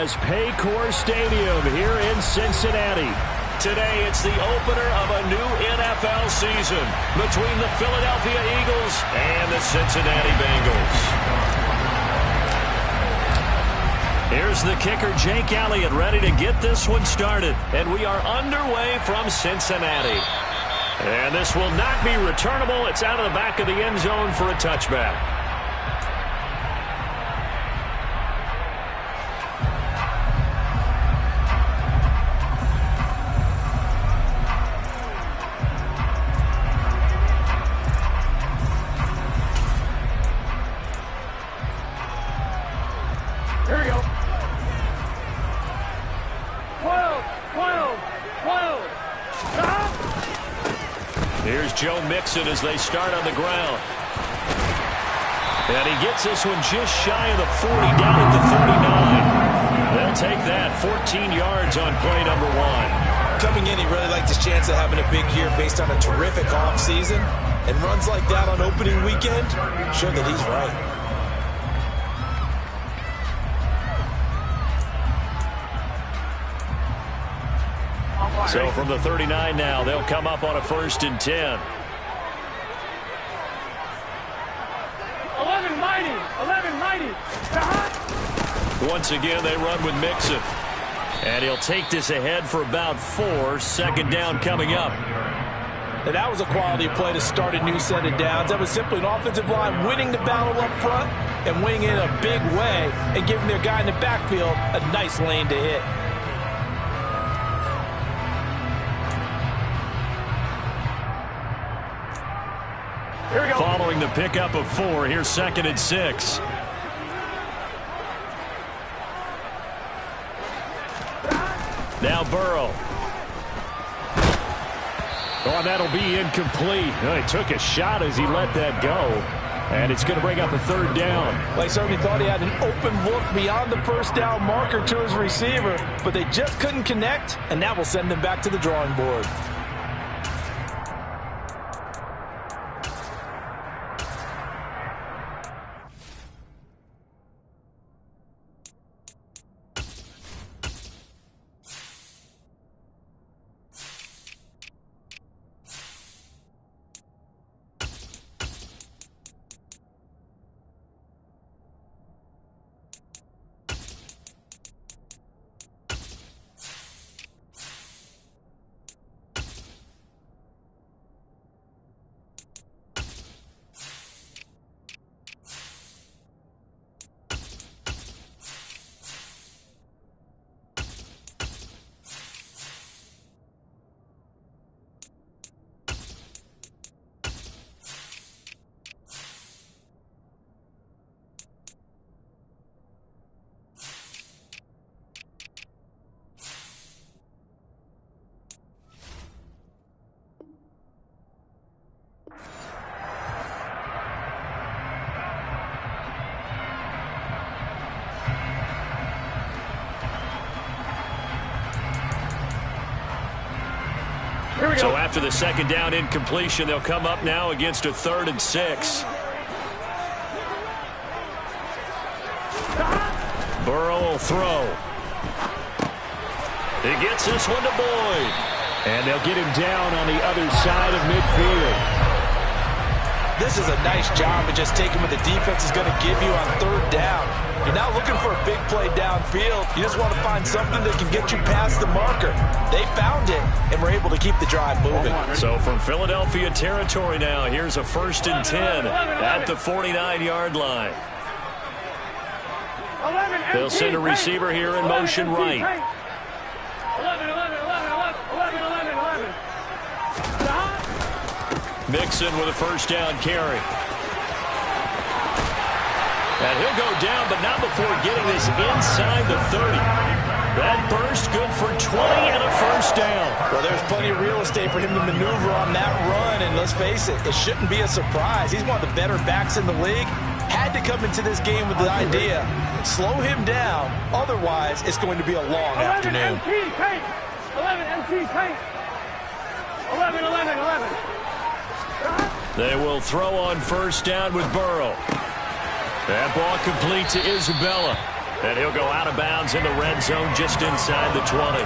as Paycor Stadium here in Cincinnati. Today, it's the opener of a new NFL season between the Philadelphia Eagles and the Cincinnati Bengals. Here's the kicker, Jake Elliott, ready to get this one started. And we are underway from Cincinnati. And this will not be returnable. It's out of the back of the end zone for a touchback. As they start on the ground. And he gets this one just shy of the 40, down at the 39. They'll take that, 14 yards on play number 1. Coming in, he really liked his chance of having a big year based on a terrific offseason. And runs like that on opening weekend show that he's right. So from the 39 now, they'll come up on a 1st and 10. 11 mighty. Once again, they run with Mixon. And he'll take this ahead for about 4. Second down coming up. And that was a quality play to start a new set of downs. That was simply an offensive line winning the battle up front and winning in a big way and giving their guy in the backfield a nice lane to hit. Following the pickup of 4, here's 2nd and 6. Now Burrow. Oh, that'll be incomplete. Oh, he took a shot as he let that go. And it's going to bring up a 3rd down. Well, he certainly thought he had an open look beyond the 1st down marker to his receiver, but they just couldn't connect, and that will send them back to the drawing board. So after the 2nd down incompletion, they'll come up now against a 3rd and 6. Burrow will throw. He gets this one to Boyd. And they'll get him down on the other side of midfield. This is a nice job of just taking what the defense is going to give you on 3rd down. You're not looking for a big play downfield. You just want to find something that can get you past the marker. They found it and were able to keep the drive moving. So from Philadelphia territory now, here's a 1st and 10 at the 49-yard line. They'll send a receiver here in motion right. 11. Mixon with a 1st down carry. And he'll go down, but not before getting this inside the 30. That burst good for 20 and a 1st down. Well, there's plenty of real estate for him to maneuver on that run, and let's face it, it shouldn't be a surprise. He's one of the better backs in the league. Had to come into this game with the idea, slow him down, otherwise it's going to be a long afternoon. 11 MT tank. 11. They will throw on 1st down with Burrow. That ball complete to Isabella. And he'll go out of bounds in the red zone just inside the 20.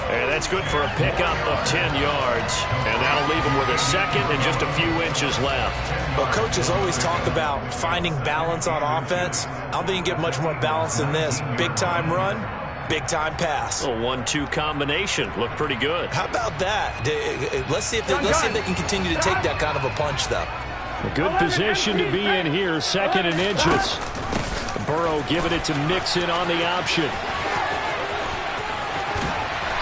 And that's good for a pickup of 10 yards. And that'll leave him with a second and just a few inches left. Well, coaches always talk about finding balance on offense. I don't think you get much more balance than this. Big-time run, big-time pass. A 1-2 combination. Looked pretty good. How about that? Let's see if they can continue to take that kind of a punch, though. A good position to be in here, 2nd and inches. Burrow giving it to Mixon on the option.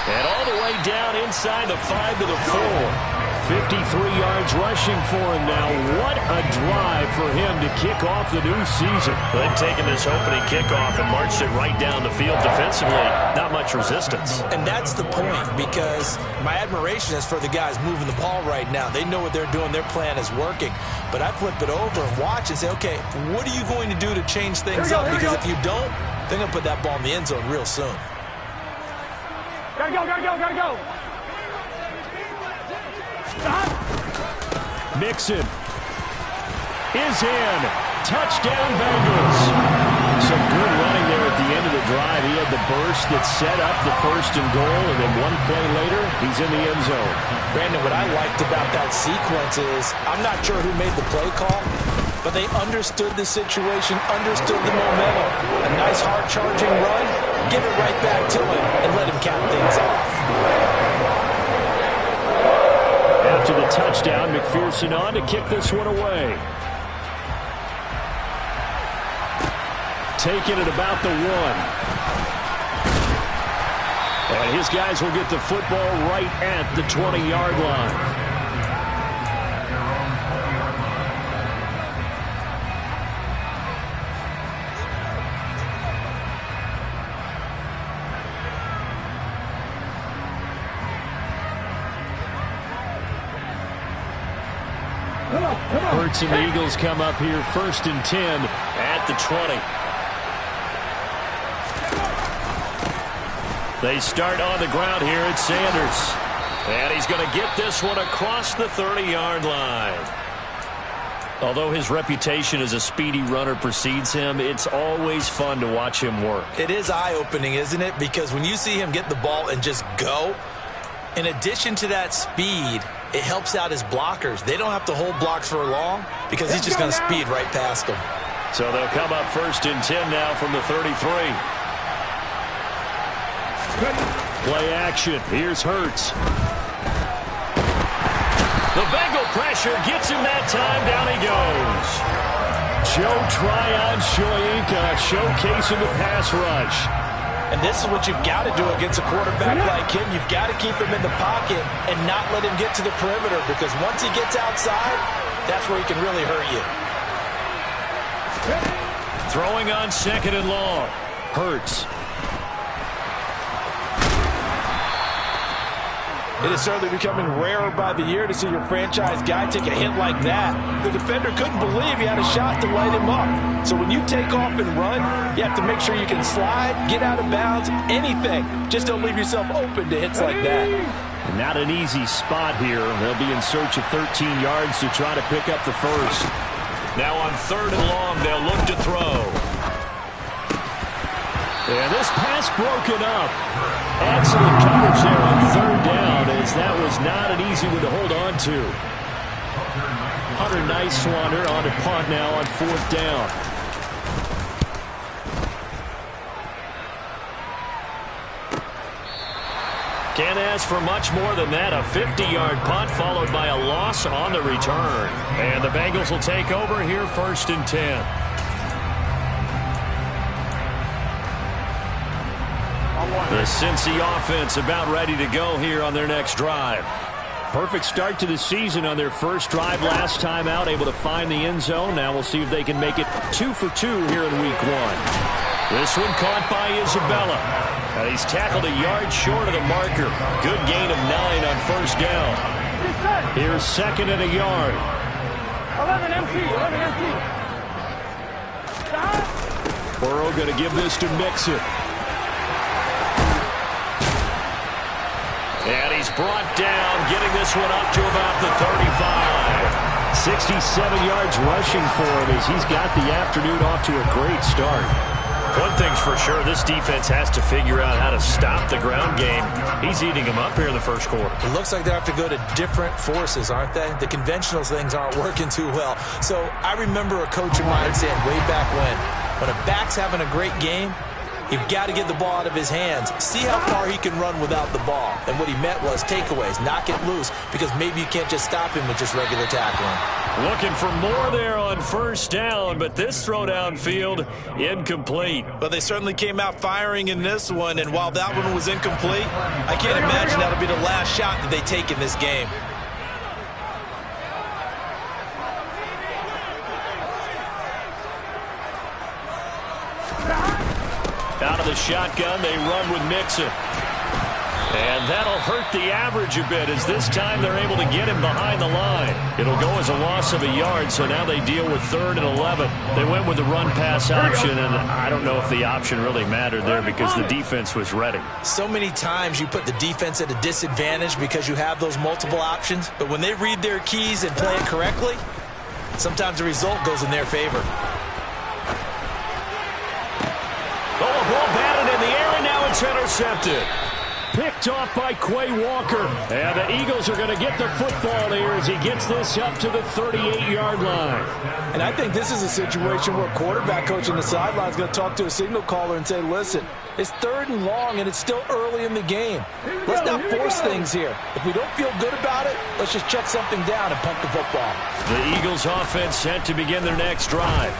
And all the way down inside the 5 to the 4. 53 yards rushing for him now. What a drive for him to kick off the new season. They've taken this opening kickoff and marched it right down the field defensively. Not much resistance. And that's the point, because my admiration is for the guys moving the ball right now. They know what they're doing. Their plan is working. But I flip it over and watch and say, okay, what are you going to do to change things up? Because if you don't, they're going to put that ball in the end zone real soon. Gotta go, gotta go, gotta go. Mixon is in. Touchdown, Bengals. Some good running there at the end of the drive. He had the burst that set up the 1st and goal, and then one play later, he's in the end zone. Brandon, what I liked about that sequence is I'm not sure who made the play call, but they understood the situation, understood the momentum. A nice hard-charging run, give it right back to him, and let him cap things off. After the touchdown, McPherson on to kick this one away. Taking it about the 1. And his guys will get the football right at the 20-yard line. Hurts and the Eagles come up here 1st and 10 at the 20. They start on the ground here at Sanders. And he's going to get this one across the 30-yard line. Although his reputation as a speedy runner precedes him, it's always fun to watch him work. It is eye-opening, isn't it? Because when you see him get the ball and just go, in addition to that speed, it helps out his blockers. They don't have to hold blocks for long because he's just going to speed right past them. So they'll come up 1st and 10 now from the 33. Play action. Here's Hurts. The Bengal pressure gets him that time. Down he goes. Joe Tryon Shoyinka showcasing the pass rush. And this is what you've got to do against a quarterback like him. You've got to keep him in the pocket and not let him get to the perimeter, because once he gets outside, that's where he can really hurt you. Throwing on 2nd and long. Hurts. It is certainly becoming rarer by the year to see your franchise guy take a hit like that. The defender couldn't believe he had a shot to light him up. So when you take off and run, you have to make sure you can slide, get out of bounds, anything. Just don't leave yourself open to hits like that. Not an easy spot here. They'll be in search of 13 yards to try to pick up the 1st. Now on 3rd and long, they'll look to throw. And this pass broken up. Excellent coverage there on 3rd down, as that was not an easy one to hold on to. Hunter Nice-Swander on a punt now on 4th down. Can't ask for much more than that. A 50-yard punt followed by a loss on the return. And the Bengals will take over here 1st and 10. The Cincy offense about ready to go here on their next drive. Perfect start to the season on their first drive last time out, able to find the end zone. Now we'll see if they can make it 2 for 2 here in week 1. This one caught by Isabella. And he's tackled a yard short of the marker. Good gain of 9 on 1st down. Here's 2nd and a yard. 11 empty, 11 empty. Burrow going to give this to Mixon. And he's brought down, getting this one up to about the 35. 67 yards rushing for him as he's got the afternoon off to a great start. One thing's for sure, this defense has to figure out how to stop the ground game. He's eating them up here in the first quarter. It looks like they have to go to different forces, aren't they? The conventional things aren't working too well. So I remember a coach of mine saying way back when a back's having a great game, you've got to get the ball out of his hands. See how far he can run without the ball. And what he meant was takeaways, knock it loose, because maybe you can't just stop him with just regular tackling. Looking for more there on first down, but this throw downfield incomplete. But they certainly came out firing in this one, and while that one was incomplete, I can't imagine that'll be the last shot that they take in this game. Out of the shotgun, they run with Mixon. And that'll hurt the average a bit as this time they're able to get him behind the line. It'll go as a loss of a yard, so now they deal with 3rd and 11. They went with the run-pass option, and I don't know if the option really mattered there because the defense was ready. So many times you put the defense at a disadvantage because you have those multiple options, but when they read their keys and play it correctly, sometimes the result goes in their favor. Oh, a ball batted in the air, and now it's intercepted. Picked off by Quay Walker. And the Eagles are going to get the football here as he gets this up to the 38-yard line. And I think this is a situation where quarterback coach on the sideline is going to talk to a signal caller and say, listen, it's 3rd and long and it's still early in the game. Let's not force things here. If we don't feel good about it, let's just check something down and pump the football. The Eagles offense set to begin their next drive.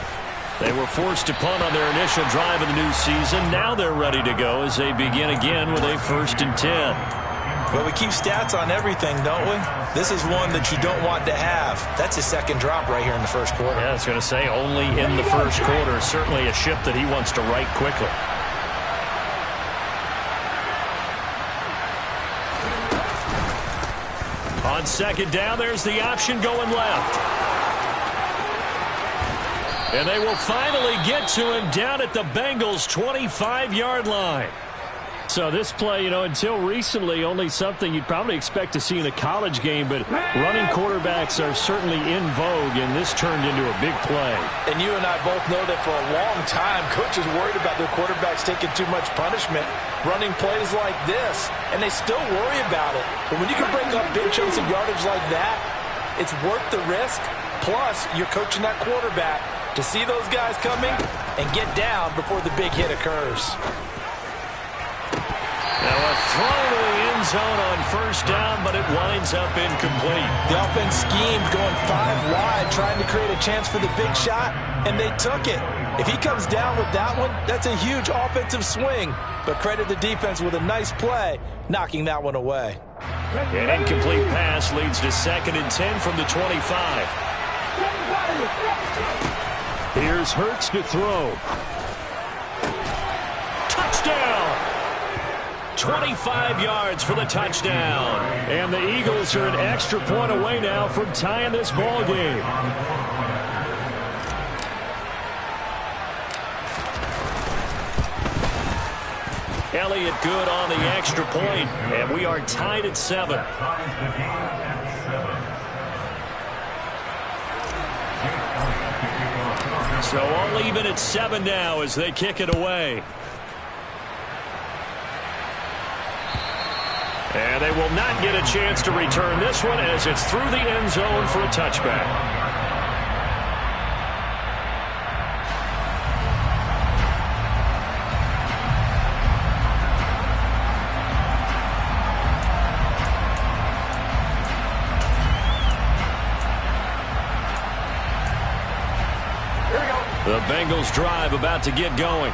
They were forced to punt on their initial drive of the new season. Now they're ready to go as they begin again with a 1st and 10. Well, we keep stats on everything, don't we? This is one that you don't want to have. That's his 2nd drop right here in the first quarter. Yeah, I was going to say only in the first quarter. Certainly a ship that he wants to right quickly. On 2nd down, there's the option going left. And they will finally get to him down at the Bengals' 25-yard line. So this play, until recently, only something you'd probably expect to see in a college game, but running quarterbacks are certainly in vogue, and this turned into a big play. And you and I both know that for a long time, coaches worried about their quarterbacks taking too much punishment, running plays like this, and they still worry about it. But when you can break up big chunks of yardage like that, it's worth the risk. Plus, you're coaching that quarterback to see those guys coming and get down before the big hit occurs. Now a throw to the end zone on 1st down, but it winds up incomplete. The offense schemed going 5 wide, trying to create a chance for the big shot, and they took it. If he comes down with that one, that's a huge offensive swing. But credit the defense with a nice play, knocking that one away. An incomplete pass leads to 2nd and 10 from the 25. Here's Hurts to throw. Touchdown! 25 yards for the touchdown. And the Eagles are an extra point away now from tying this ball game. Elliott good on the extra point, and we are tied at 7. So all even at 7 now as they kick it away. And they will not get a chance to return this one as it's through the end zone for a touchback. The Bengals drive about to get going.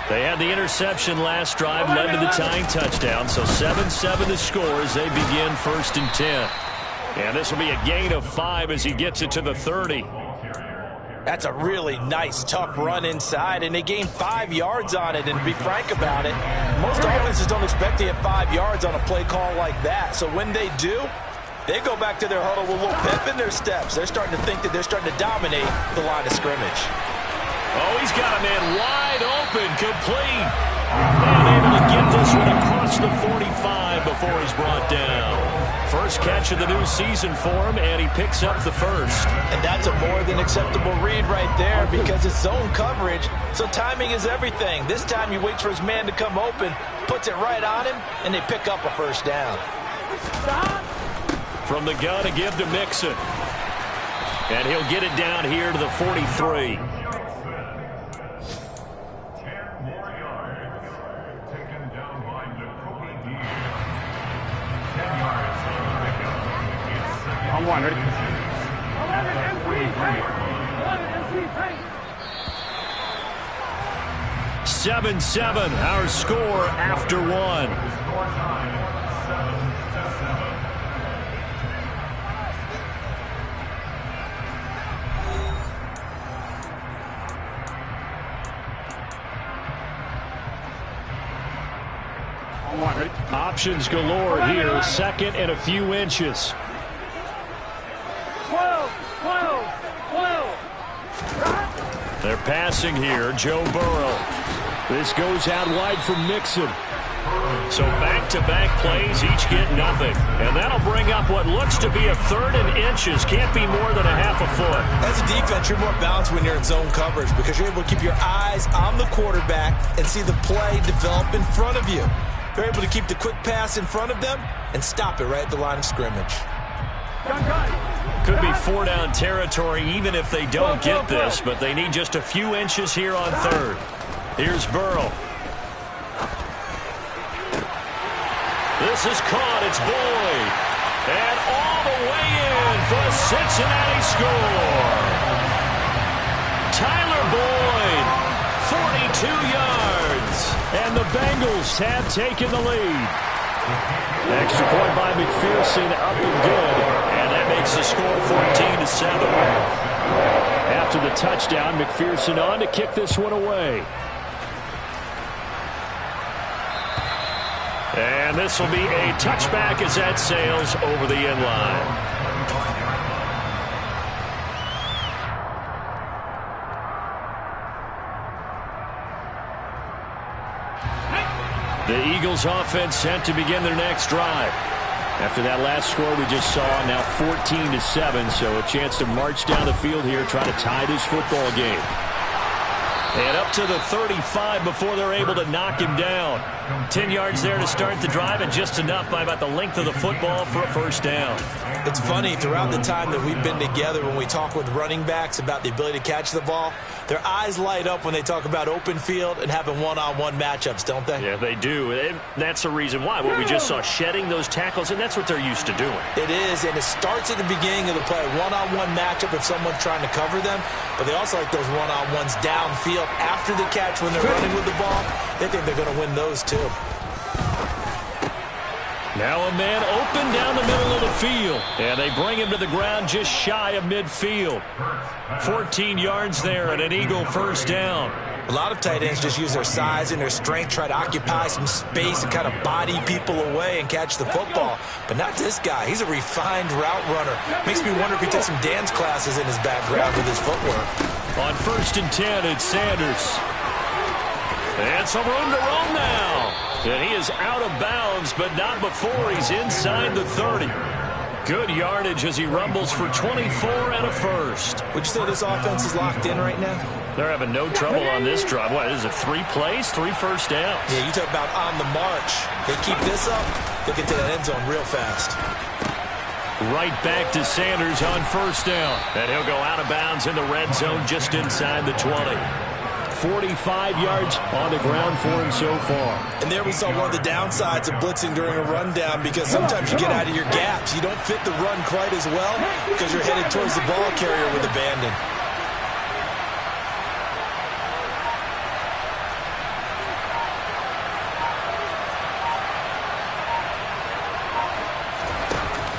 They had the interception last drive, led to the tying touchdown. So 7-7 the score as they begin 1st and 10. And this will be a gain of 5 as he gets it to the 30. That's a really nice, tough run inside, and they gained 5 yards on it. And to be frank about it, most offenses don't expect to get 5 yards on a play call like that. So when they do, they go back to their huddle with a little pep in their steps. They're starting to think that they're starting to dominate the line of scrimmage. Oh, he's got a man wide open, complete. And able to get this one across the 45 before he's brought down. First catch of the new season for him, and he picks up the first. And that's a more than acceptable read right there because it's zone coverage, so timing is everything. This time he waits for his man to come open, puts it right on him, and they pick up a first down. From the gun to give to Mixon. And he'll get it down here to the 43. On one, ready? 11 MC, 7-7, our score after one. Options galore here, second and a few inches. 12. They're passing here, Joe Burrow. This goes out wide for Mixon. So back-to-back plays, each get nothing. And that'll bring up what looks to be a third and inches. Can't be more than a half a foot. As a defense, you're more balanced when you're in zone coverage because you're able to keep your eyes on the quarterback and see the play develop in front of you. They're able to keep the quick pass in front of them and stop it right at the line of scrimmage. Could be four-down territory even if they don't get this, but they need just a few inches here on third. Here's Burrow. This is caught. It's Boyd. And all the way in for a Cincinnati score. Tyler Boyd, 42 yards. And the Bengals have taken the lead. Extra point by McPherson, up and good. And that makes the score 14-7. After the touchdown, McPherson on to kick this one away. And this will be a touchback as that sails over the end line. The Eagles offense set to begin their next drive. After that last score we just saw, now 14-7, so a chance to march down the field here, try to tie this football game. And up to the 35 before they're able to knock him down. 10 yards there to start the drive, and just enough by about the length of the football for a first down. It's funny, throughout the time that we've been together, when we talk with running backs about the ability to catch the ball, their eyes light up when they talk about open field and having one-on-one matchups, don't they? Yeah, they do. And that's the reason why. What we just saw, shedding those tackles, and that's what they're used to doing. It is, and it starts at the beginning of the play. One-on-one matchup if someone's trying to cover them, but they also like those one-on-ones downfield after the catch when they're running with the ball. They think they're going to win those too. Now a man open down the middle of the field, and they bring him to the ground just shy of midfield. 14 yards there and an Eagle first down. A lot of tight ends just use their size and their strength, try to occupy some space and kind of body people away and catch the football. But not this guy. He's a refined route runner. Makes me wonder if he took some dance classes in his background with his footwork. On 1st and 10, it's Sanders. And some room to roam now. And he is out of bounds, but not before he's inside the 30. Good yardage as he rumbles for 24 and a first. Would you say this offense is locked in right now? They're having no trouble on this drive. What, is it 3 plays, 3 first downs? Yeah, you talk about on the march. They keep this up, they'll get to that end zone real fast. Right back to Sanders on 1st down. And he'll go out of bounds in the red zone just inside the 20. 45 yards on the ground for him so far. And there we saw one of the downsides of blitzing during a rundown, because sometimes you get out of your gaps. You don't fit the run quite as well because you're headed towards the ball carrier with abandon.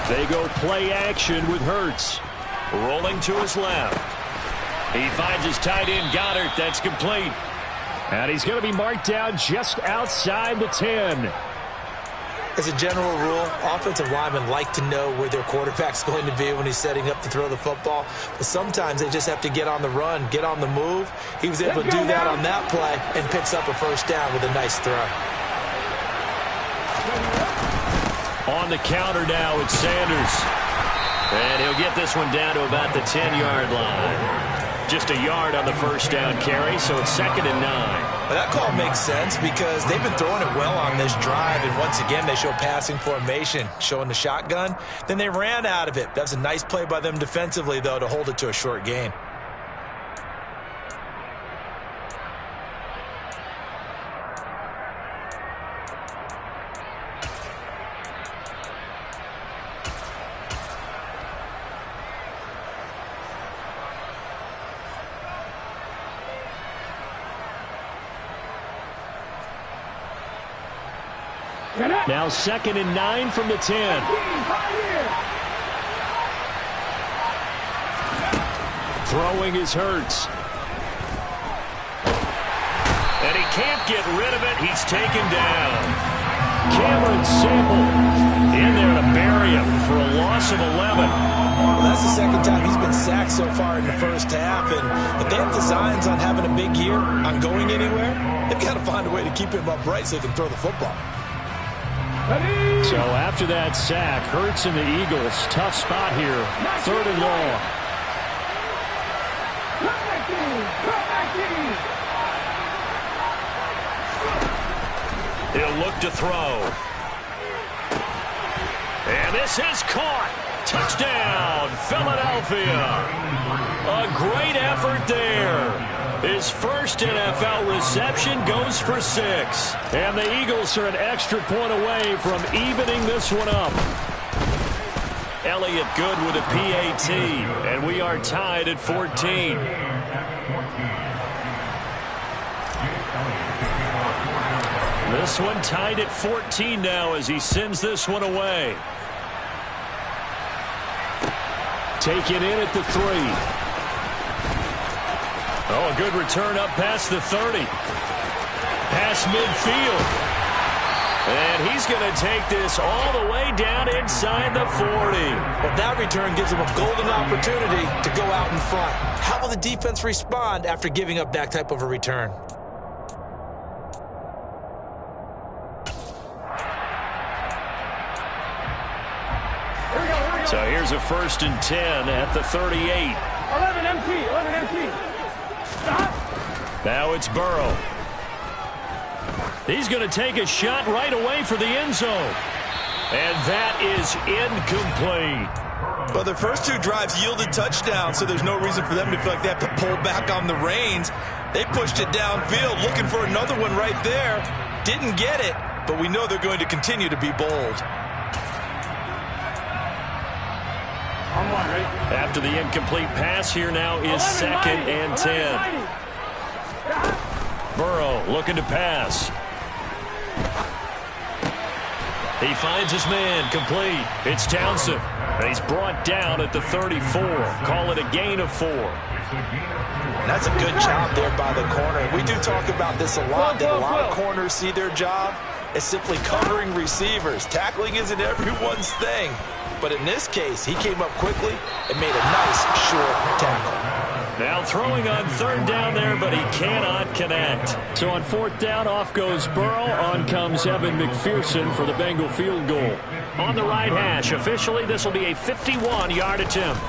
They go play action with Hurts. Rolling to his left. He finds his tight end, Goddard. That's complete. And he's going to be marked down just outside the 10. As a general rule, offensive linemen like to know where their quarterback's going to be when he's setting up to throw the football. But sometimes they just have to get on the run, get on the move. He was able to do that on that play and picks up a first down with a nice throw. On the counter now, it's Sanders. And he'll get this one down to about the 10-yard line. Just a yard on the first down carry, so it's 2nd and 9. Well, that call makes sense because they've been throwing it well on this drive, and once again they show passing formation, showing the shotgun. Then they ran out of it. That's a nice play by them defensively, though, to hold it to a short gain. Now 2nd and 9 from the 10. Throwing is Hurts. And he can't get rid of it. He's taken down. Cameron Sample in there to bury him for a loss of 11. Well, that's the second time he's been sacked so far in the first half. And if they have designs on having a big year, on going anywhere, they've got to find a way to keep him upright so they can throw the football. So after that sack, Hurts and the Eagles, tough spot here. 3rd and long. He'll look to throw. And this is caught. Touchdown, Philadelphia. A great effort there. His first NFL reception goes for 6. And the Eagles are an extra point away from evening this one up. Elliott good with a PAT. And we are tied at 14. This one tied at 14 now as he sends this one away. Taken in at the 3. Oh, a good return up past the 30. Past midfield. And he's going to take this all the way down inside the 40. Well, that return gives him a golden opportunity to go out in front. How will the defense respond after giving up that type of a return? So here's a 1st and 10 at the 38. 11 MT. Now it's Burrow. He's going to take a shot right away for the end zone. And that is incomplete. Well, their first 2 drives yielded touchdowns, so there's no reason for them to feel like they have to pull back on the reins. They pushed it downfield, looking for another one right there. Didn't get it, but we know they're going to continue to be bold. After the incomplete pass, here now is 2nd and 10. Burrow looking to pass. He finds his man complete. It's Townsend. And he's brought down at the 34. Call it a gain of 4. That's a good job there by the corner. We do talk about this a lot, that a lot of corners see their job as simply covering receivers. Tackling isn't everyone's thing. But in this case, he came up quickly and made a nice short tackle. Now throwing on 3rd down there, but he cannot connect. So on 4th down, off goes Burrow. On comes Evan McPherson for the Bengal field goal. On the right hash, officially this will be a 51-yard attempt.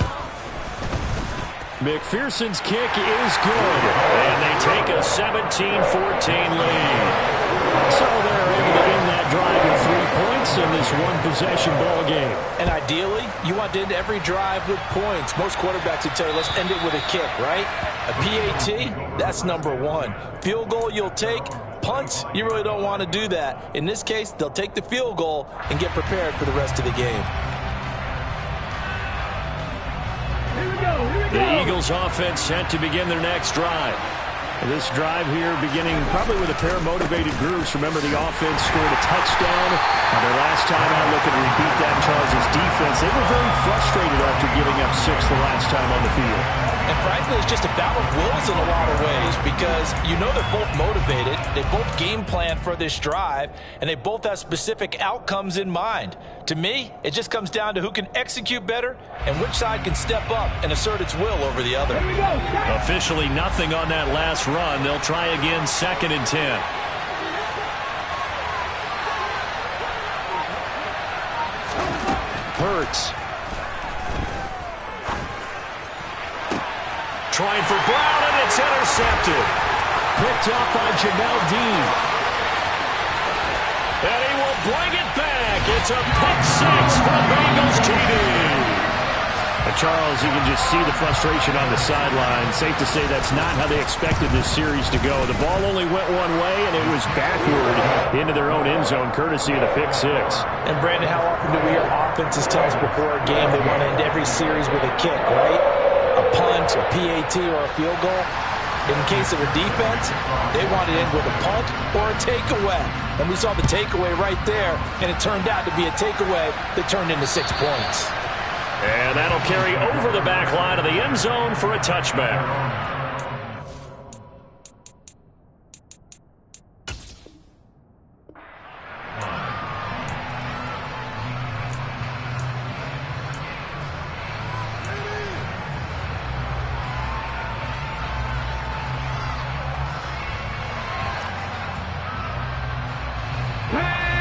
McPherson's kick is good. And they take a 17-14 lead. So they're able to end that drive with 3 points in this one-possession ball game. And ideally, you want to end every drive with points. Most quarterbacks would tell you, let's end it with a kick, right? A PAT, that's number 1. Field goal you'll take. Punts, you really don't want to do that. In this case, they'll take the field goal and get prepared for the rest of the game. The Eagles offense set to begin their next drive. This drive here beginning probably with a pair of motivated groups. Remember, the offense scored a touchdown on their last time out looking to repeat that. Charles' defense, they were very frustrated after giving up 6 the last time on the field. And frankly, it's just a battle of wills in a lot of ways because you know they're both motivated. They both game plan for this drive, and they both have specific outcomes in mind. To me, it just comes down to who can execute better and which side can step up and assert its will over the other. Officially nothing on that last run. They'll try again 2nd and 10. Hurts. Trying for Brown, and it's intercepted. Picked up by Jamel Dean. And he will bring it back. It's a pick six for Bengals TD. Charles, you can just see the frustration on the sideline. Safe to say that's not how they expected this series to go. The ball only went one way, and it was backward into their own end zone, courtesy of the pick six. And, Brandon, how often do we hear offenses tell us before a game they want to end every series with a kick, right? A punt, a PAT, or a field goal. In case of a defense, they want to end with a punt or a takeaway. And we saw the takeaway right there, and it turned out to be a takeaway that turned into 6 points. And that'll carry over the back line of the end zone for a touchback.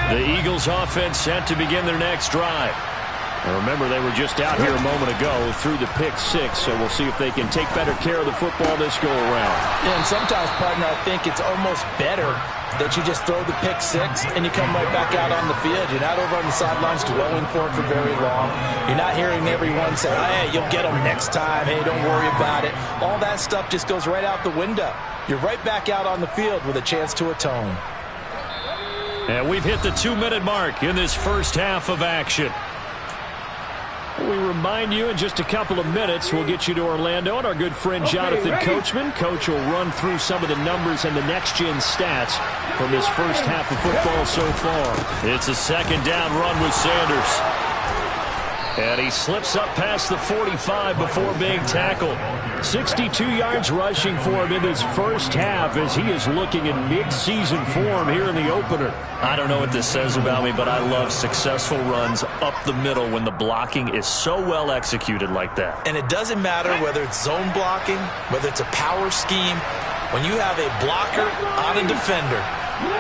The Eagles offense set to begin their next drive. Remember, they were just out here a moment ago through the pick six, so we'll see if they can take better care of the football this go-around. Yeah, and sometimes, partner, I think it's almost better that you just throw the pick six and you come right back out on the field. You're not over on the sidelines dwelling for it for very long. You're not hearing everyone say, hey, you'll get them next time. Hey, don't worry about it. All that stuff just goes right out the window. You're right back out on the field with a chance to atone. And we've hit the 2-minute mark in this first half of action. We remind you in just a couple of minutes, we'll get you to Orlando and our good friend Jonathan Coachman. Coach will run through some of the numbers and the next-gen stats from this first half of football so far. It's a second down run with Sanders. And he slips up past the 45 before being tackled. 62 yards rushing for him in his first half as he is looking in mid-season form here in the opener. I don't know what this says about me, but I love successful runs up the middle when the blocking is so well executed like that. And it doesn't matter whether it's zone blocking, whether it's a power scheme. When you have a blocker on a defender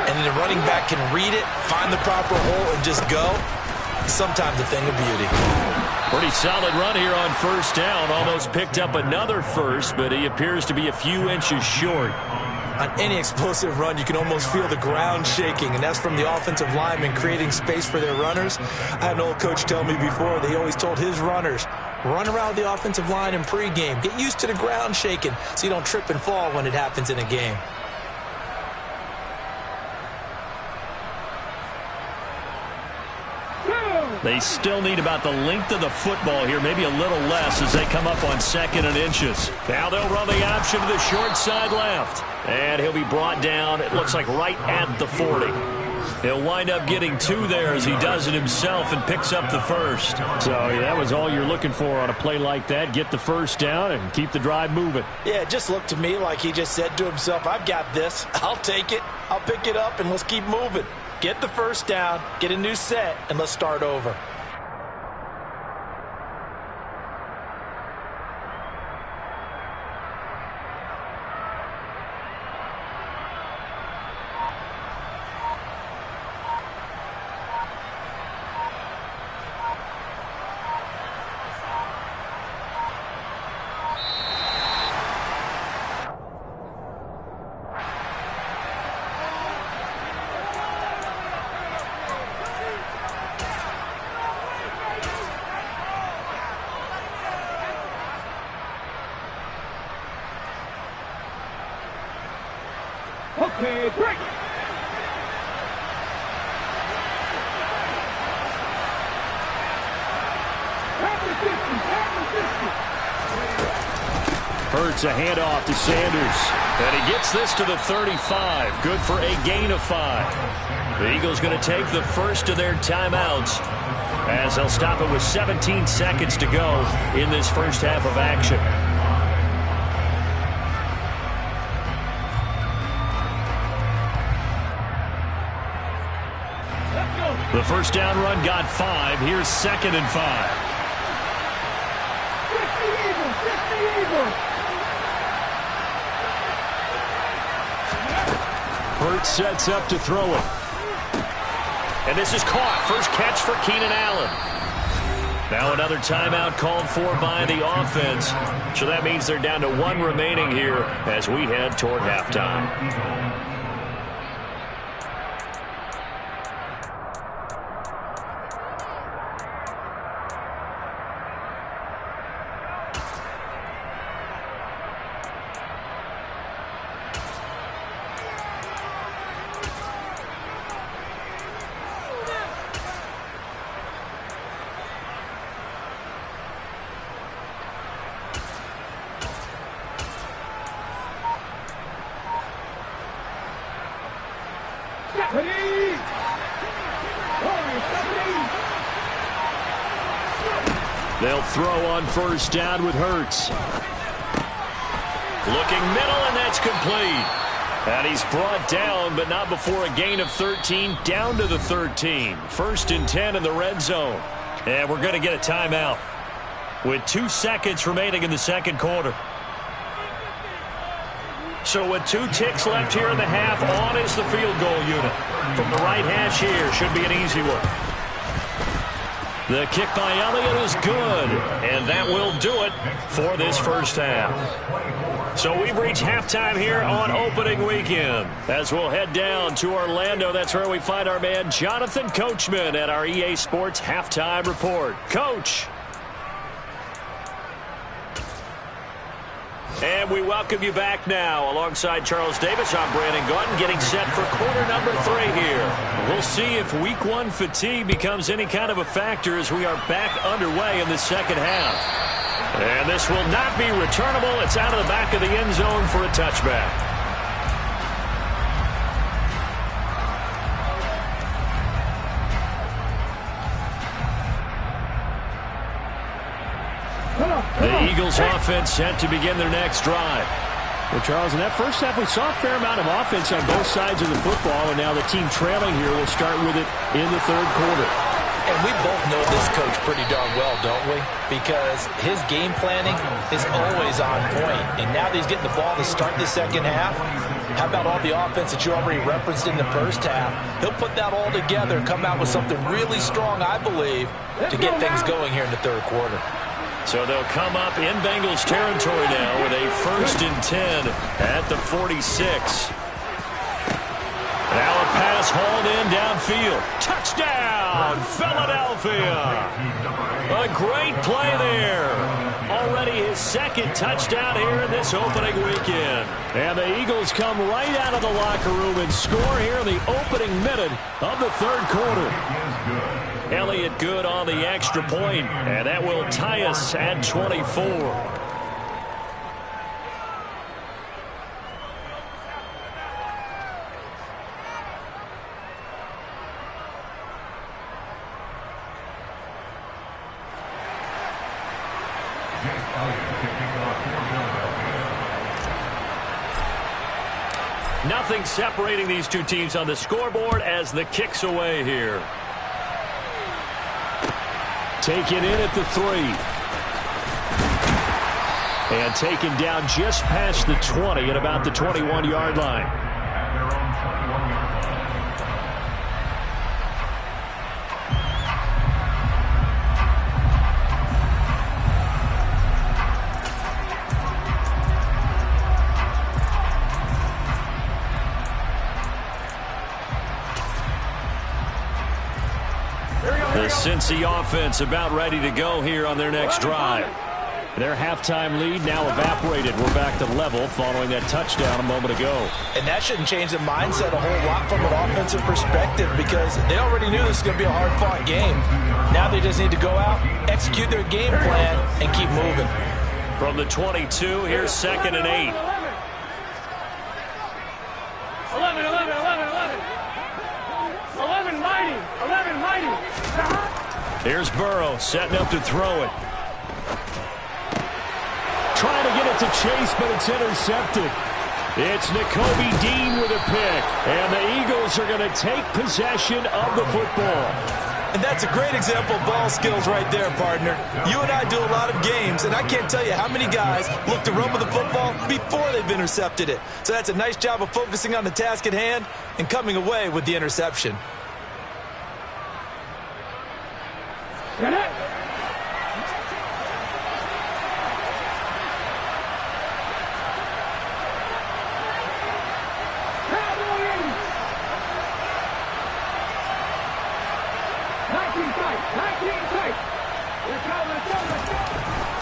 and the running back can read it, find the proper hole, and just go, sometimes a thing of beauty. Pretty solid run here on first down. Almost picked up another first, but he appears to be a few inches short. On any explosive run, you can almost feel the ground shaking, and that's from the offensive linemen creating space for their runners. I had an old coach tell me before, they always told his runners, run around the offensive line in pregame. Get used to the ground shaking so you don't trip and fall when it happens in a game. They still need about the length of the football here, maybe a little less as they come up on 2nd and inches. Now they'll run the option to the short side left. And he'll be brought down, it looks like right at the 40. He'll wind up getting 2 there as he does it himself and picks up the first. So that was all you're looking for on a play like that. Get the first down and keep the drive moving. Yeah, it just looked to me like he just said to himself, I've got this. I'll take it. I'll pick it up and let's keep moving. Get the first down, get a new set, and let's start over. Okay, break. Hurts a handoff to Sanders. And he gets this to the 35. Good for a gain of 5. The Eagles going to take the first of their timeouts as they'll stop it with 17 seconds to go in this first half of action. The first down run got 5. Here's 2nd and 5. Hurts sets up to throw it. And this is caught. First catch for Keenan Allen. Now another timeout called for by the offense. So that means they're down to 1 remaining here as we head toward halftime. They'll throw on first down with Hurts. Looking middle, and that's complete. And he's brought down, but not before a gain of 13, down to the 13. 1st and 10 in the red zone. And we're going to get a timeout with 2 seconds remaining in the second quarter. So with 2 ticks left here in the half, on is the field goal unit. From the right hash here, should be an easy one. The kick by Elliott is good, and that will do it for this first half. So we've reached halftime here on opening weekend. As we'll head down to Orlando, that's where we find our man Jonathan Coachman at our EA Sports Halftime Report. Coach. And we welcome you back now. Alongside Charles Davis, I'm Brandon Gaudin, getting set for quarter number 3 here. We'll see if week 1 fatigue becomes any kind of a factor as we are back underway in the second half. And this will not be returnable. It's out of the back of the end zone for a touchback. The Eagles offense set to begin their next drive. Well, Charles, in that first half, we saw a fair amount of offense on both sides of the football, and now the team trailing here will start with it in the third quarter. And we both know this coach pretty darn well, don't we? Because his game planning is always on point. And now that he's getting the ball to start the second half, how about all the offense that you already referenced in the first half? He'll put that all together and come out with something really strong, I believe, to get things going here in the third quarter. So they'll come up in Bengals territory now with a 1st and 10 at the 46. Now a pass hauled in downfield. Touchdown, Philadelphia. A great play there. Already his 2nd touchdown here in this opening weekend. And the Eagles come right out of the locker room and score here in the opening minute of the third quarter. Elliott good on the extra point, and that will tie us at 24. Nothing separating these two teams on the scoreboard as the kick's away here. Taken in at the 3. And taken down just past the 20 at about the 21-yard line. The Cincy offense about ready to go here on their next drive. Their halftime lead now evaporated. We're back to level following that touchdown a moment ago. And that shouldn't change the mindset a whole lot from an offensive perspective because they already knew this was going to be a hard-fought game. Now they just need to go out, execute their game plan, and keep moving. From the 22, here's 2nd and 8. 11 mighty. Here's Burrow setting up to throw it. Trying to get it to Chase, but it's intercepted. It's Nakobe Dean with a pick, and the Eagles are going to take possession of the football. And that's a great example of ball skills right there, partner. You and I do a lot of games, and I can't tell you how many guys look to run with the football before they've intercepted it. So that's a nice job of focusing on the task at hand and coming away with the interception.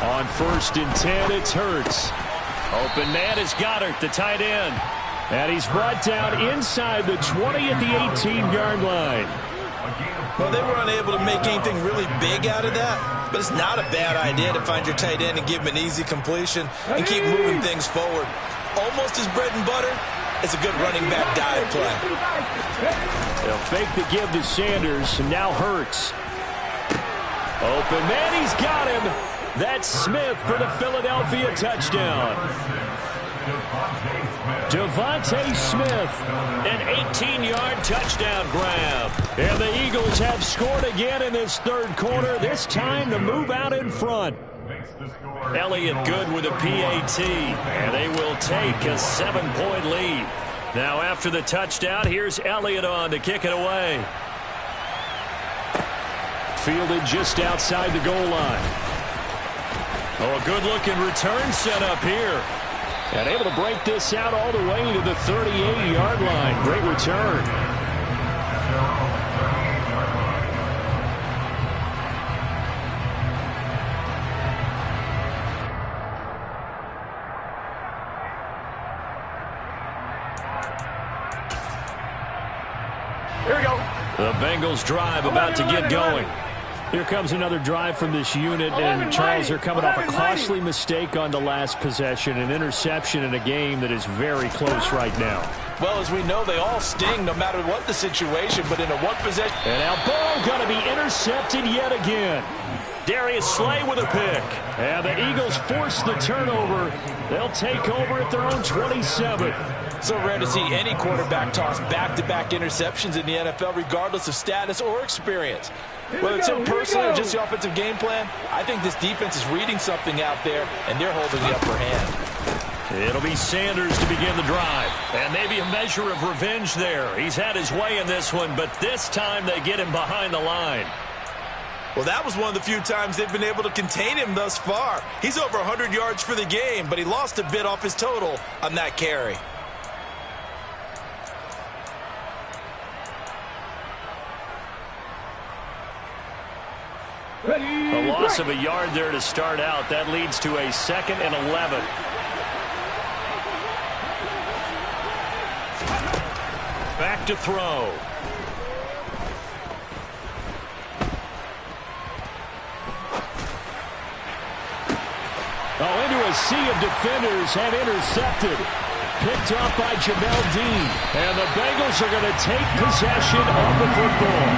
On 1st and 10, it's Hurts. Open man is Goddard, the tight end. And he's brought down inside the 20 at the 18-yard line. Well, they were unable to make anything really big out of that, but it's not a bad idea to find your tight end and give him an easy completion and keep moving things forward. Almost his bread and butter. It's a good running back dive play. They'll fake the give to Sanders, and now Hurts. Open man, he's got him. That's Smith for the Philadelphia touchdown. Devontae Smith, an 18-yard touchdown grab. And the Eagles have scored again in this third quarter, this time to move out in front. Elliott good with a PAT, and they will take a 7-point lead. Now after the touchdown, here's Elliott on to kick it away. Fielded just outside the goal line. Oh, a good-looking return set up here. And able to break this out all the way to the 38-yard line. Great return. Here we go. The Bengals drive about to get going. Here comes another drive from this unit, and Charles, they're coming off a costly mistake on the last possession, an interception in a game that is very close right now. Well, as we know, they all sting no matter what the situation, but in a one possession. And now ball going to be intercepted yet again. Darius Slay with a pick. And the Eagles force the turnover. They'll take over at their own 27. So rare to see any quarterback toss back-to-back interceptions in the NFL, regardless of status or experience. Whether it's him personally or just the offensive game plan, I think this defense is reading something out there, and they're holding the upper hand. It'll be Sanders to begin the drive. And maybe a measure of revenge there. He's had his way in this one, but this time they get him behind the line. Well, that was one of the few times they've been able to contain him thus far. He's over 100 yards for the game, but he lost a bit off his total on that carry. A loss of a yard there to start out. That leads to a 2nd and 11. Back to throw. Oh, into a sea of defenders and intercepted. Picked off by Jamel Dean. And the Bengals are going to take possession of the football.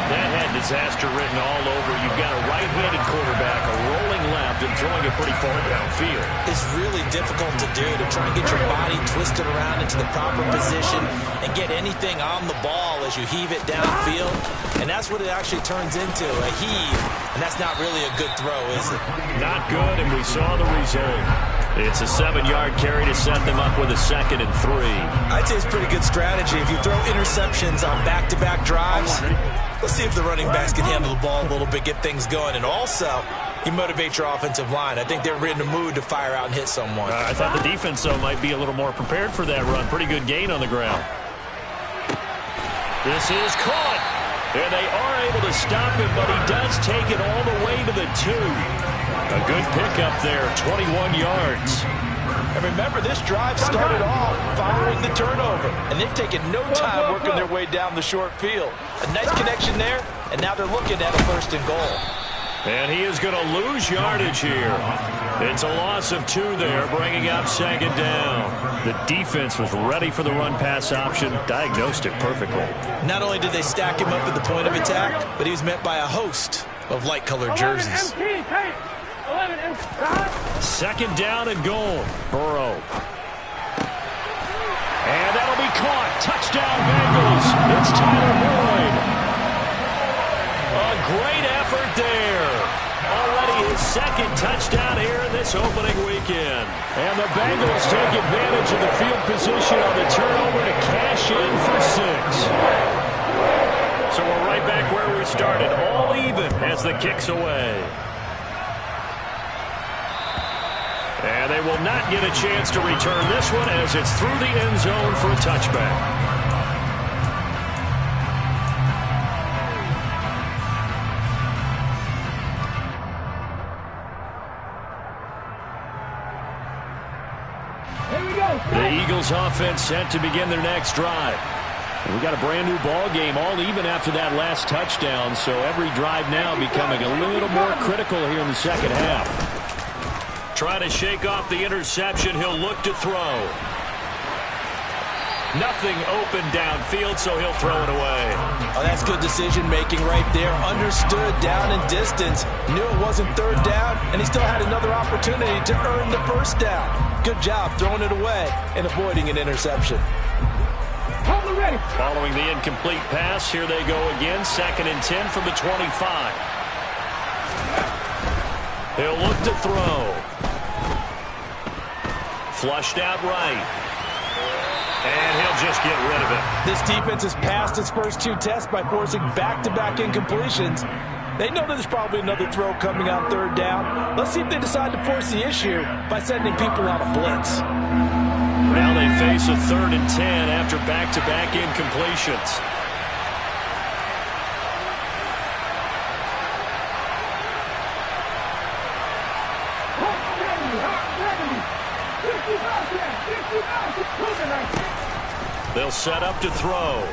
That had disaster written all over. You've got a right-handed quarterback, a rolling left, and throwing it pretty far downfield. It's really difficult to do, to try and get your body twisted around into the proper position and get anything on the ball as you heave it downfield. And that's what it actually turns into, a heave. And that's not really a good throw, is it? Not good, and we saw the result. It's a 7-yard carry to set them up with a 2nd and 3. I'd say it's a pretty good strategy. If you throw interceptions on back-to-back drives, let's see if the running backs can handle the ball a little bit, get things going. And also, you motivate your offensive line. I think they're in the mood to fire out and hit someone. I thought the defense, though, might be a little more prepared for that run. Pretty good gain on the ground. This is caught. And they are able to stop him, but he does take it all the way to the 2. A good pickup there, 21 yards. And remember, this drive started off following the turnover, and they've taken no time working their way down the short field. A nice connection there, and now they're looking at a 1st and goal. And he is going to lose yardage here. It's a loss of 2 there, bringing up 2nd down. The defense was ready for the run-pass option, diagnosed it perfectly. Not only did they stack him up at the point of attack, but he was met by a host of light-colored jerseys. 2nd down and goal. Burrow. And that'll be caught. Touchdown Bengals. It's Tyler Boyd. A great effort there. Already his 2nd touchdown here in this opening weekend. And the Bengals take advantage of the field position on the turnover to cash in for 6. So we're right back where we started. All even as the kick's away. And they will not get a chance to return this one as it's through the end zone for a touchback. The Eagles offense set to begin their next drive. And we got a brand new ball game, all even after that last touchdown, so every drive now becoming a little more critical here in the second half. Trying to shake off the interception. He'll look to throw. Nothing open downfield, so he'll throw it away. Oh, that's good decision-making right there. Understood down and distance. Knew it wasn't third down, and he still had another opportunity to earn the first down. Good job throwing it away and avoiding an interception. Following the incomplete pass, here they go again. 2nd and 10 from the 25. He'll look to throw. Flushed out right. And he'll just get rid of it. This defense has passed its first 2 tests by forcing back-to-back incompletions. They know that there's probably another throw coming on 3rd down. Let's see if they decide to force the issue by sending people on a blitz. Now they face a 3rd and 10 after back-to-back incompletions. They'll set up to throw.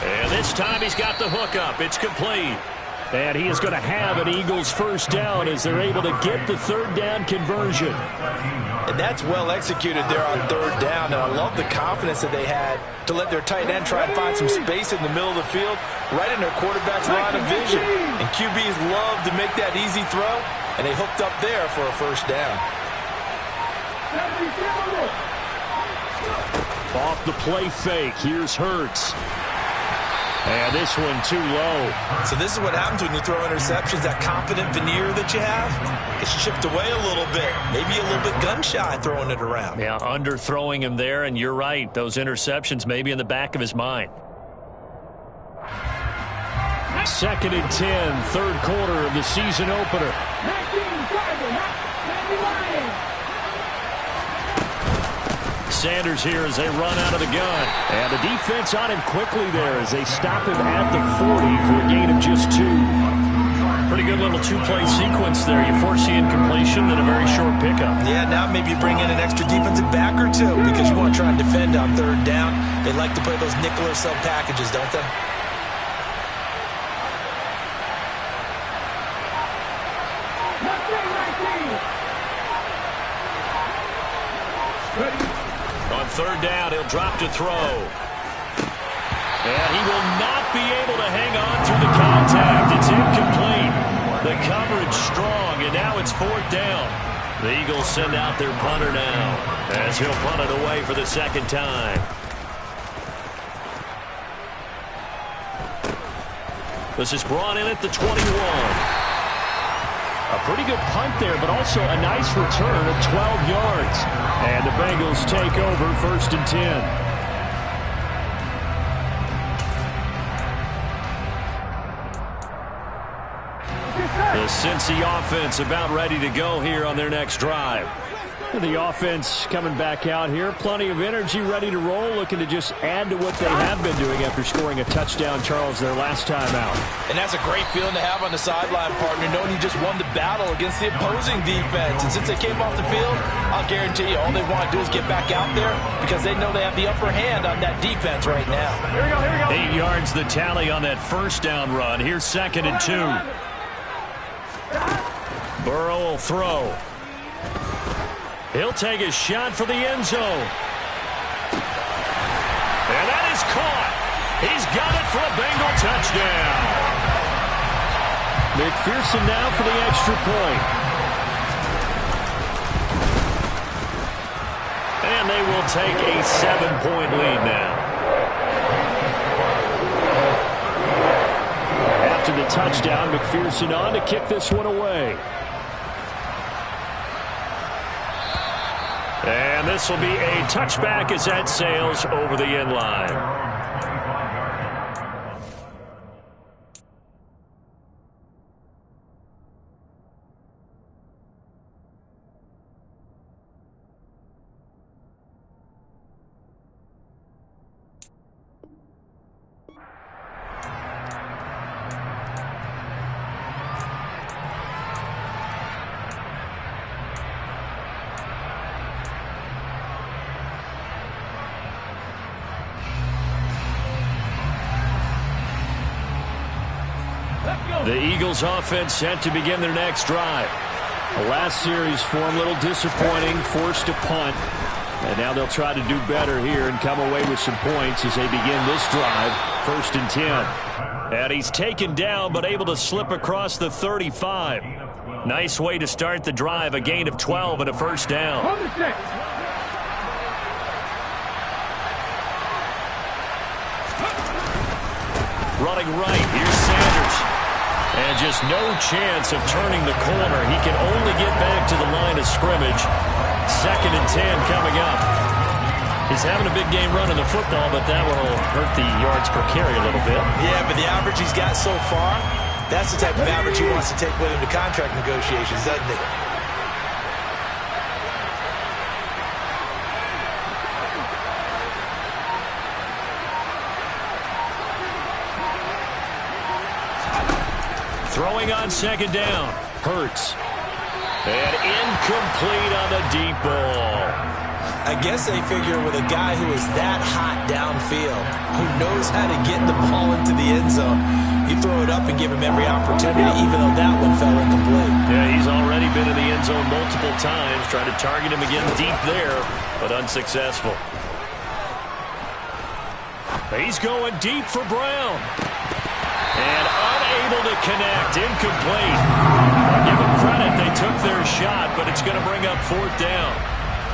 And this time he's got the hook up. It's complete. And he is going to have an Eagles first down as they're able to get the 3rd down conversion. And that's well executed there on 3rd down. And I love the confidence that they had to let their tight end try and find some space in the middle of the field, right in their quarterback's line of vision. And QBs love to make that easy throw, and they hooked up there for a first down. Off the play fake. Here's Hurts. And this one too low. So this is what happens when you throw interceptions. That confident veneer that you have, it's chipped away a little bit. Maybe a little bit gun-shy throwing it around. Yeah, underthrowing him there, and you're right. Those interceptions may be in the back of his mind. 2nd and 10, 3rd quarter of the season opener. Sanders here as they run out of the gun. And the defense on him quickly there as they stop him at the 40 for a gain of just 2. Pretty good little 2-play sequence there. You force the incompletion, then a very short pickup. Yeah, now maybe you bring in an extra defensive back or 2 because you want to try and defend on 3rd down. They like to play those nickel or sub packages, don't they? On 3rd down, he'll drop to throw. And he will not be able to hang on through the contact. It's incomplete. The coverage strong, and now it's 4th down. The Eagles send out their punter now as he'll punt it away for the 2nd time. This is brought in at the 21. A pretty good punt there, but also a nice return of 12 yards. And the Bengals take over 1st and 10. The Cincy offense about ready to go here on their next drive. The offense coming back out here. Plenty of energy, ready to roll, looking to just add to what they have been doing after scoring a touchdown, Charles, their last time out. And that's a great feeling to have on the sideline, partner, knowing you just won the battle against the opposing defense. And since they came off the field, I'll guarantee you all they want to do is get back out there because they know they have the upper hand on that defense right now. Here we go. 8 yards the tally on that first down run. Here's 2nd and 2. Burrow will throw. He'll take a shot for the end zone. And that is caught. He's got it for a Bengal touchdown. McPherson now for the extra point. And they will take a 7-point lead now. After the touchdown, McPherson on to kick this one away. And this will be a touchback as that sails over the end line. The Eagles offense set to begin their next drive. The last series for them, a little disappointing, forced to punt. And now they'll try to do better here and come away with some points as they begin this drive, 1st and 10. And he's taken down but able to slip across the 35. Nice way to start the drive, a gain of 12 and a first down. Running right, here's Sanders. And just no chance of turning the corner. He can only get back to the line of scrimmage. 2nd and 10 coming up. He's having a big game running the football, but that one will hurt the yards per carry a little bit. Yeah, but the average he's got so far, that's the type of average he wants to take with him to contract negotiations, doesn't he? Throwing on 2nd down. Hurts. And incomplete on the deep ball. I guess they figure with a guy who is that hot downfield, who knows how to get the ball into the end zone, you throw it up and give him every opportunity, even though that one fell incomplete. Yeah, he's already been in the end zone multiple times, trying to target him again deep there, but unsuccessful. He's going deep for Brown. And unable to connect, incomplete. I'll give them credit, they took their shot, but it's going to bring up 4th down.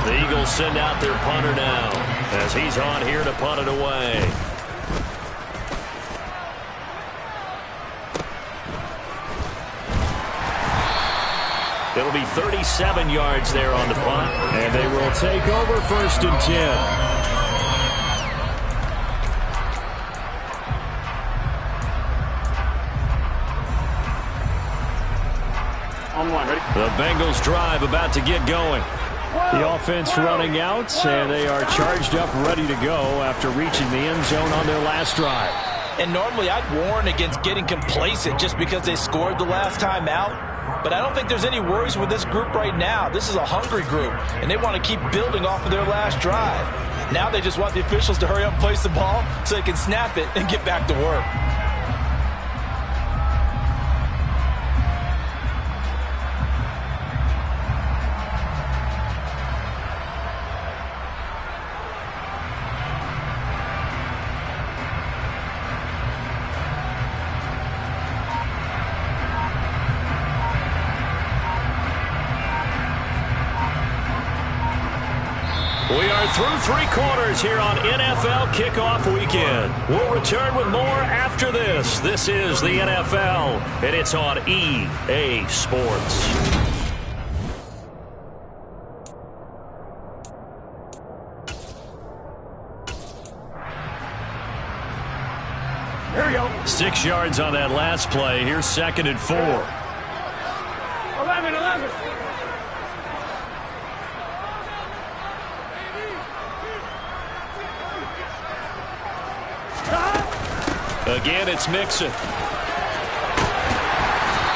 The Eagles send out their punter now, as he's on here to punt it away. It'll be 37 yards there on the punt, and they will take over 1st and 10. The Bengals drive about to get going. The offense running out, and they are charged up, ready to go after reaching the end zone on their last drive. And normally I'd warn against getting complacent just because they scored the last time out. But I don't think there's any worries with this group right now. This is a hungry group, and they want to keep building off of their last drive. Now they just want the officials to hurry up and place the ball so they can snap it and get back to work. We are through 3 quarters here on NFL Kickoff Weekend. We'll return with more after this. This is the NFL, and it's on EA Sports. Here we go. 6 yards on that last play. Here's 2nd and 4. 11. Again, it's Mixon.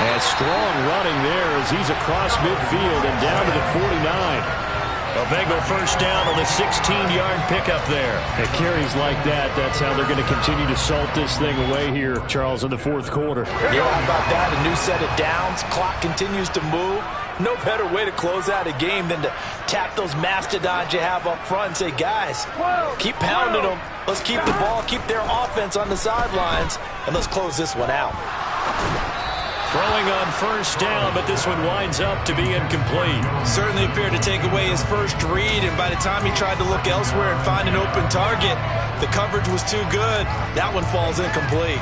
And strong running there as he's across midfield and down to the 49. A Bengal first down on the 16-yard pickup there. At carries like that, that's how they're going to continue to salt this thing away here, Charles, in the 4th quarter. Yeah, how about that? A new set of downs. Clock continues to move. No better way to close out a game than to tap those mastodons you have up front and say, guys, keep pounding them. Let's keep the ball, keep their offense on the sidelines, and let's close this one out. Throwing on first down, but this one winds up to be incomplete. Certainly appeared to take away his first read, and by the time he tried to look elsewhere and find an open target, the coverage was too good. That one falls incomplete.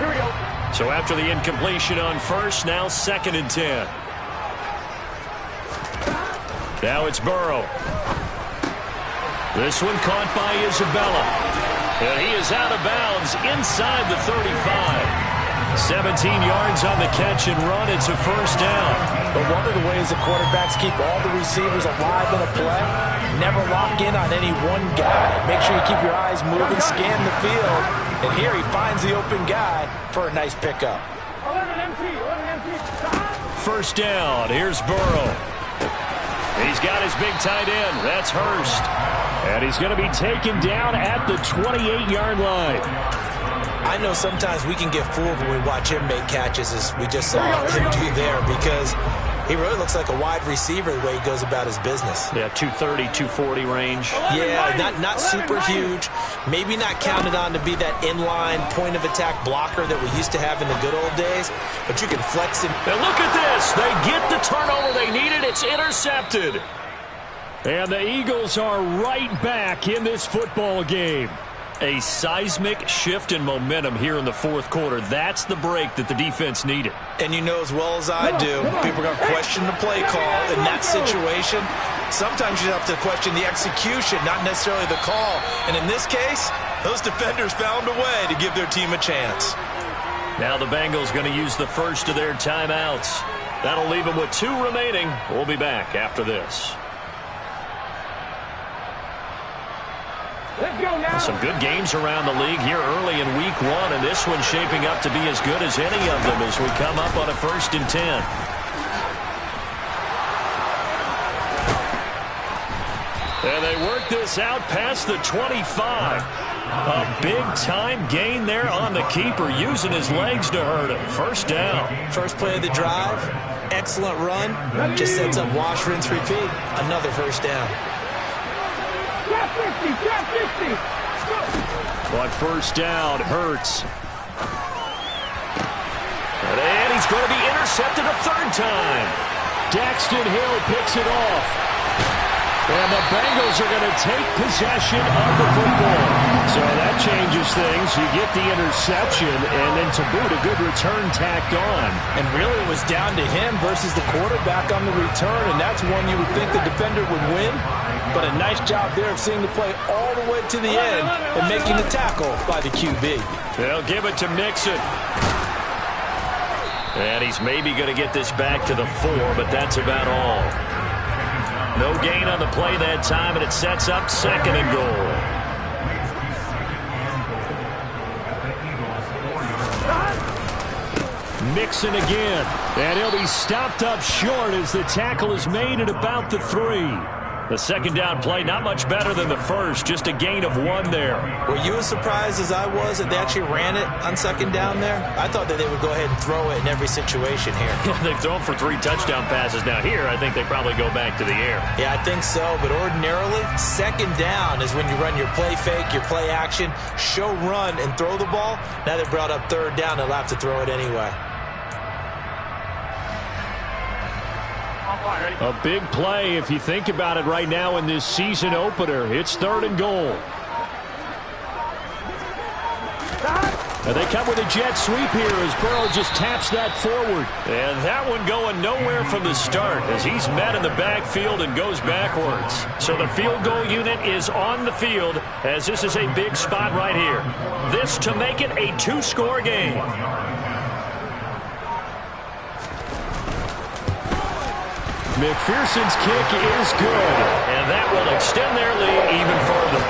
Here we go. So after the incompletion on first, now 2nd and 10. Now it's Burrow. This one caught by Isabella. And he is out of bounds inside the 35. 17 yards on the catch and run. It's a first down. But one of the ways the quarterbacks keep all the receivers alive in a play, never lock in on any one guy. Make sure you keep your eyes moving, scan the field. And here he finds the open guy for a nice pickup. 11 empty. First down. Here's Burrow. He's got his big tight end. That's Hurst. And he's going to be taken down at the 28-yard line. I know sometimes we can get fooled when we watch him make catches as we just saw him do there because he really looks like a wide receiver the way he goes about his business. Yeah, 230, 240 range. Yeah, not super huge. Maybe not counted on to be that inline point-of-attack blocker that we used to have in the good old days, but you can flex him. And look at this. They get the turnover they needed. It's intercepted. And the Eagles are right back in this football game. A seismic shift in momentum here in the fourth quarter. That's the break that the defense needed. And you know as well as I do, people are going to question the play call in that situation. Sometimes you have to question the execution, not necessarily the call. And in this case, those defenders found a way to give their team a chance. Now the Bengals going to use the first of their timeouts. That'll leave them with 2 remaining. We'll be back after this. Let's go now. Some good games around the league here early in week 1, and this one's shaping up to be as good as any of them as we come up on a 1st and 10. And they work this out past the 25. A big-time gain there on the keeper, using his legs to hurt him. 1st down. First play of the drive, excellent run. Just sets up wash, rinse, repeat. Another 1st down. Trap 50, trap 50. On 1st down, Hurts. And he's going to be intercepted a 3rd time. Daxton Hill picks it off. And the Bengals are going to take possession of the football. So that changes things. You get the interception, and then to boot, a good return tacked on. And really it was down to him versus the quarterback on the return, and that's one you would think the defender would win. But a nice job there of seeing the play all the way to the end and making the tackle by the QB. They'll give it to Mixon. And he's maybe going to get this back to the 4, but that's about all. No gain on the play that time, and it sets up 2nd and goal. Mixon again. And he'll be stopped up short as the tackle is made at about the 3. The 2nd down play, not much better than the first, just a gain of 1 there. Were you as surprised as I was that they actually ran it on 2nd down there? I thought that they would go ahead and throw it in every situation here. They've thrown for 3 touchdown passes now. Here, I think they probably go back to the air. Yeah, I think so, but ordinarily, 2nd down is when you run your play fake, your play action, show run, and throw the ball. Now they brought up 3rd down, they'll have to throw it anyway. A big play if you think about it right now in this season opener. It's 3rd and goal. And they come with a jet sweep here as Burrow just taps that forward. And that one going nowhere from the start as he's met in the backfield and goes backwards. So the field goal unit is on the field as this is a big spot right here. This to make it a 2-score game. McPherson's kick is good. And that will extend their lead even further.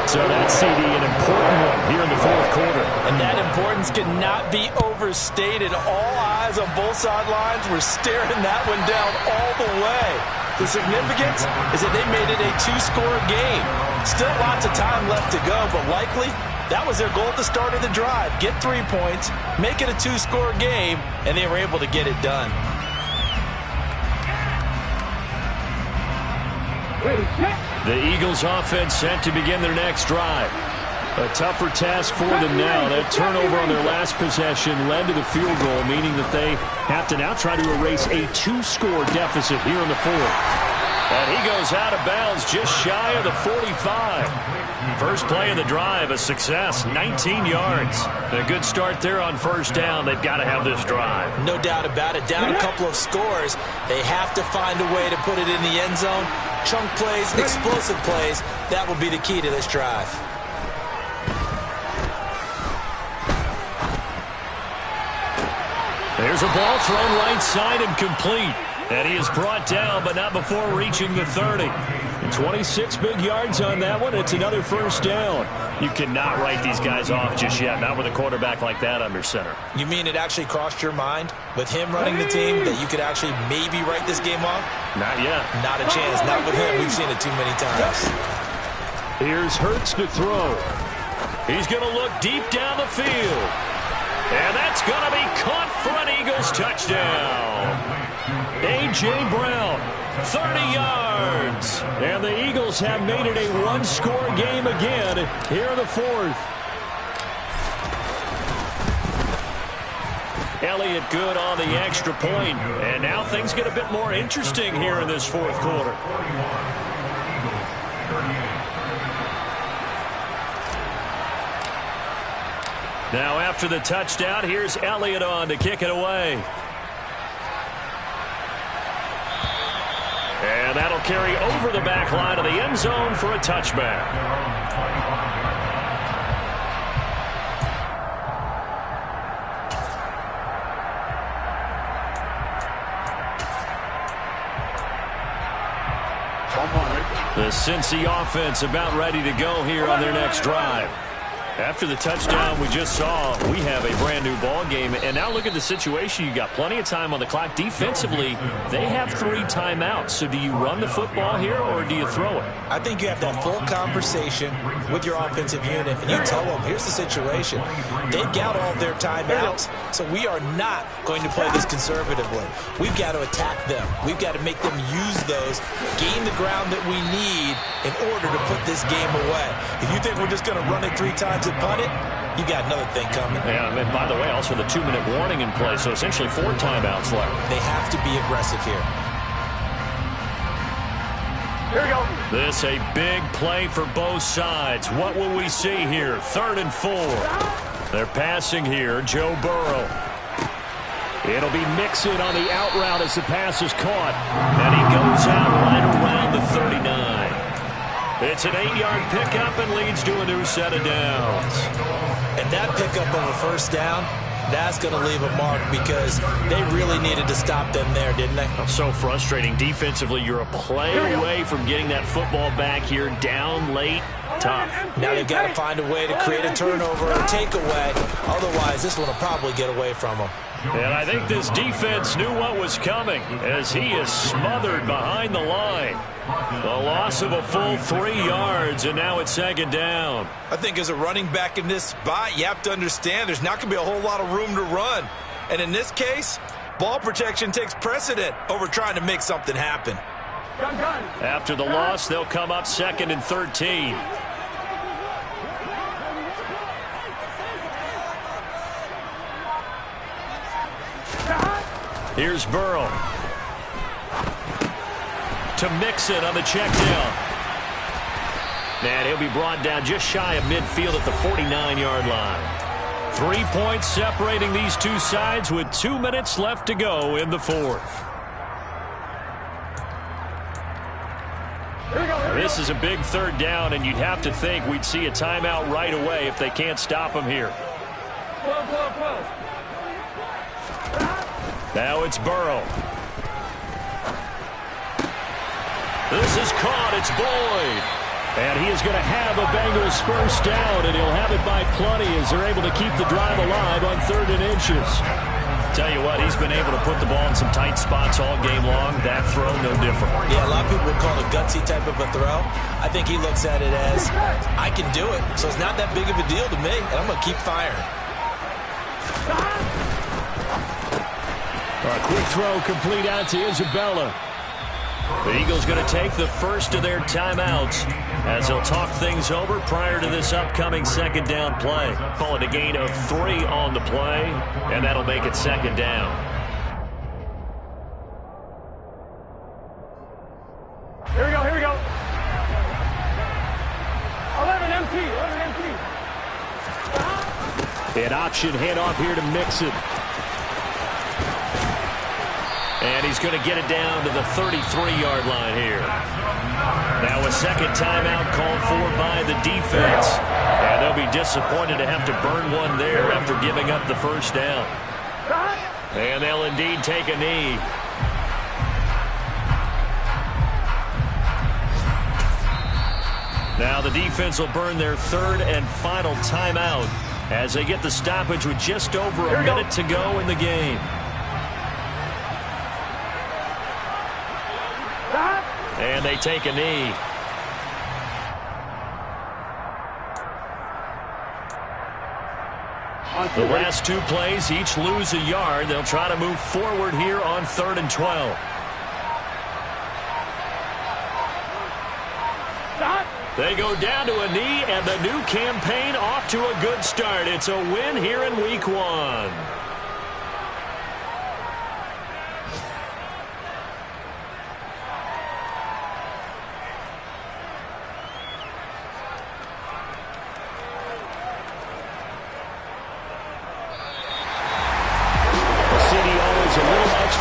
So that's CD, an important one here in the 4th quarter. And that importance cannot be overstated. All eyes on both sidelines were staring that one down all the way. The significance is that they made it a 2-score game. Still lots of time left to go, but likely that was their goal at the start of the drive. Get 3 points, make it a 2-score game, and they were able to get it done. The Eagles offense set to begin their next drive. A tougher task for them now. That turnover on their last possession led to the field goal, meaning that they have to now try to erase a 2-score deficit here in the 4th. And he goes out of bounds just shy of the 45. First play of the drive, a success, 19 yards. A good start there on 1st down. They've got to have this drive. No doubt about it. Down a couple of scores. They have to find a way to put it in the end zone. Chunk plays, explosive plays. That will be the key to this drive. There's a ball thrown right side and complete. And he is brought down, but not before reaching the 30. 26 big yards on that one. It's another 1st down. You cannot write these guys off just yet, not with a quarterback like that under center. You mean it actually crossed your mind with him running the team that you could actually maybe write this game off? Not yet. Not a chance. Not with him. We've seen it too many times. Here's Hurts to throw. He's going to look deep down the field. And that's going to be caught for an Eagles touchdown. A.J. Brown, 30 yards. And the Eagles have made it a one-score game again here in the fourth. Elliott good on the extra point. And now things get a bit more interesting here in this fourth quarter. Now after the touchdown, here's Elliott on to kick it away. And that'll carry over the back line of the end zone for a touchback. The Cincy offense about ready to go here on their next drive. After the touchdown we just saw, we have a brand new ball game. And now look at the situation. You got plenty of time on the clock. Defensively, they have 3 timeouts. So do you run the football here or do you throw it? I think you have that full conversation with your offensive unit, and you tell them, here's the situation. They've got all their timeouts, so we are not going to play this conservatively. We've got to attack them. We've got to make them use those, gain the ground that we need in order to put this game away. If you think we're just going to run it 3 times and punt it, you got another thing coming. Yeah, and by the way, also the 2-minute warning in play, so essentially 4 timeouts left. They have to be aggressive here. Here we go. This a big play for both sides. What will we see here? 3rd and 4. They're passing here. Joe Burrow. It'll be Mixon on the out route as the pass is caught. And he goes out right around the 39. It's an 8-yard pickup and leads to a new set of downs. And that pickup of a first down, that's going to leave a mark because they really needed to stop them there, didn't they? So frustrating. Defensively, you're a play away from getting that football back here down late. Tough. Now they've got to find a way to create a turnover or a takeaway. Otherwise, this one will probably get away from them. And I think this defense knew what was coming as he is smothered behind the line. The loss of a full 3 yards, and now it's 2nd down. I think as a running back in this spot, you have to understand there's not going to be a whole lot of room to run. And in this case, ball protection takes precedent over trying to make something happen. After the loss, they'll come up 2nd and 13. Here's Burrow. To Mixon on the check down. And he'll be brought down just shy of midfield at the 49-yard line. 3 points separating these two sides with 2 minutes left to go in the fourth. This is a big 3rd down, and you'd have to think we'd see a timeout right away if they can't stop him here. Now it's Burrow. This is caught. It's Boyd. And he is going to have a Bengals first down, and he'll have it by plenty as they're able to keep the drive alive on 3rd and inches. Tell you what, he's been able to put the ball in some tight spots all game long. That throw, no different. Yeah, a lot of people would call it a gutsy type of a throw. I think he looks at it as, I can do it, so it's not that big of a deal to me, and I'm going to keep firing. A quick throw complete out to Isabella. The Eagles going to take the first of their timeouts as they'll talk things over prior to this upcoming 2nd down play. Call it a gain of 3 on the play, and that'll make it 2nd down. Here we go, here we go. 11 empty. An option handoff here to Mixon. And he's going to get it down to the 33-yard line here. Now a 2nd timeout called for by the defense. And they'll be disappointed to have to burn one there after giving up the first down. And they'll indeed take a knee. Now the defense will burn their 3rd and final timeout as they get the stoppage with just over a minute to go in the game. And they take a knee. The last two plays each lose a yard. They'll try to move forward here on 3rd and 12. They go down to a knee, and the new campaign off to a good start. It's a win here in Week 1.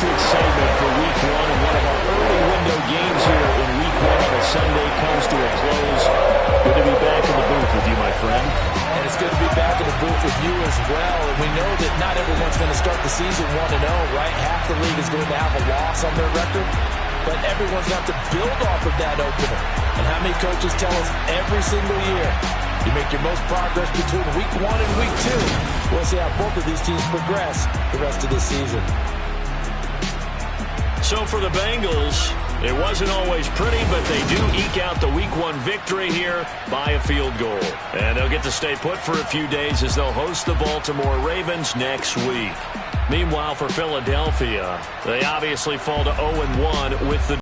Excitement for Week 1, and one of our early window games here in Week 1 on a Sunday comes to a close. Good to be back in the booth with you, my friend. And it's good to be back in the booth with you as well. And we know that not everyone's going to start the season 1-0, right? Half the league is going to have a loss on their record. But everyone's going to have to build off of that opener. And how many coaches tell us every single year, you make your most progress between Week 1 and Week 2. We'll see how both of these teams progress the rest of this season. So for the Bengals, it wasn't always pretty, but they do eke out the Week 1 victory here by a field goal. And they'll get to stay put for a few days as they'll host the Baltimore Ravens next week. Meanwhile, for Philadelphia, they obviously fall to 0-1 with the